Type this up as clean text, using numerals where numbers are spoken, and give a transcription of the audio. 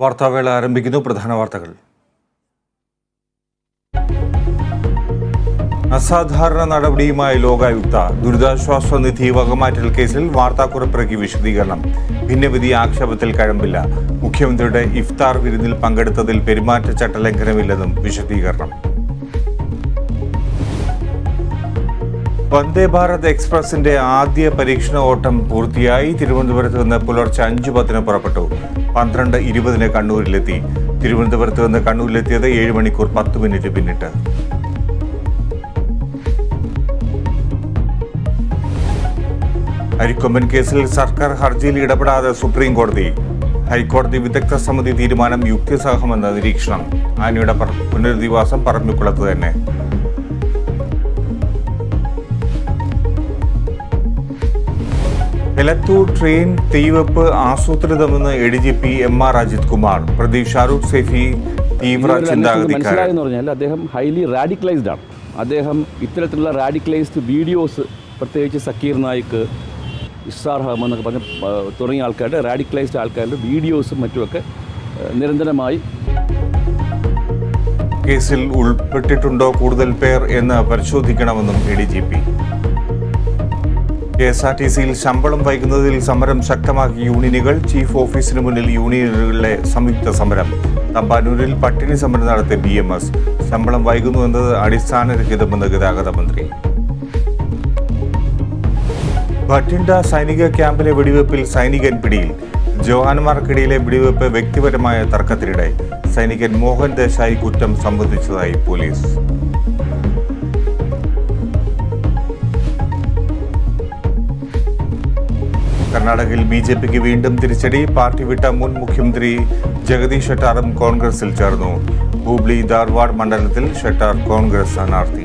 വാർത്താവേള ആരംഭിക്കുന്നു. പ്രധാന വാർത്തകൾ. അസാധാരണ നടപടിയുമായി ലോകായുക്ത. ദുരിതാശ്വാസ നിധി വകമാറ്റൽ കേസിൽ വാർത്താക്കുറിപ്പിറക്കി വിശദീകരണം. ഭിന്നവിധി ആക്ഷേപത്തിൽ കഴമ്പില്ല. മുഖ്യമന്ത്രിയുടെ ഇഫ്താർ വിരുന്നിൽ പങ്കെടുത്തതിൽ പെരുമാറ്റച്ചട്ട ലംഘനമില്ലെന്നും വിശദീകരണം. വന്ദേ ഭാരത് എക്സ്പ്രസിന്റെ ആദ്യ പരീക്ഷണ ഓട്ടം പൂർത്തിയായി. തിരുവനന്തപുരത്ത് നിന്ന് പുലർച്ചെ 5:10 പുറപ്പെട്ടു. 12:20 കണ്ണൂരിലെത്തി. തിരുവനന്തപുരത്ത് നിന്ന് കണ്ണൂരിലെത്തിയത് 7 മണിക്കൂർ 10 മിനിറ്റ് പിന്നിട്ട്. അരിക്കൊമ്പൻ കേസിൽ സർക്കാർ ഹർജിയിൽ ഇടപെടാതെ സുപ്രീം കോടതി. ഹൈക്കോടതി വിദഗ്ധ സമിതി തീരുമാനം യുക്തിസഹമെന്ന നിരീക്ഷണം. ആനയുടെ പുനരധിവാസം പറമ്പിക്കുളത്ത് തന്നെ. എലത്തൂർ ട്രെയിൻ തീവെപ്പ് ആസൂത്രിതമെന്ന് ADGP MR അജിത് കുമാർ. പ്രതി ഷാരൂഖ് സൈഫി തീവ്ര ചിന്താഗതിക്കാരൻ. അദ്ദേഹം ഹൈലി റാഡിക്കലൈസ്ഡ് ആണ്. അദ്ദേഹം ഇത്തരത്തിലുള്ള റാഡിക്കലൈസ്ഡ് വീഡിയോസ്, പ്രത്യേകിച്ച് സക്കീർ നായിക്ക്, ഇസ്സാർ അഹമ്മദ് എന്നൊക്കെ പറഞ്ഞ തുടങ്ങിയ ആൾക്കാരുടെ റാഡിക്കലൈസ്ഡ് ആൾക്കാരുടെ വീഡിയോസും മറ്റുമൊക്കെ നിരന്തരമായി. കേസിൽ ഉൾപ്പെട്ടിട്ടുണ്ടോ കൂടുതൽ പേർ എന്ന് പരിശോധിക്കണമെന്നും ADGP. KSRTCയിൽ ശമ്പളം വൈകുന്നതിൽ സമരം ശക്തമാക്കി യൂണിയനുകൾ. ചീഫ് ഓഫീസിന് മുന്നിൽ യൂണിയനുകളുടെ സംയുക്ത സമരം. തമ്പാനൂരിൽ പട്ടിണി സമരം നടത്തിയ BMS. ശമ്പളം വൈകുന്നു എന്നത് അടിസ്ഥാനരഹിതമെന്ന് ഗതാഗത മന്ത്രി. ഭട്ടിണ്ട സൈനിക ക്യാമ്പിലെ വെടിവെപ്പിൽ സൈനികൻ പിടിയിൽ. ജവാന്മാർക്കിടയിലെ വെടിവെപ്പ് വ്യക്തിപരമായ തർക്കത്തിനിടെ. സൈനികൻ മോഹൻ ദേശായി കുറ്റം സമ്മതിച്ചതായി പോലീസ്. കർണാടകയിൽ BJPക്ക് വീണ്ടും തിരിച്ചടി. പാർട്ടി വിട്ട മുൻ മുഖ്യമന്ത്രി ജഗദീഷ് ഷെട്ടാറും കോൺഗ്രസിൽ ചേർന്നു. ഹൂബ്ലി ധാർവാഡ് മണ്ഡലത്തിൽ ഷെട്ടാർ കോൺഗ്രസ് സ്ഥാനാർത്ഥി.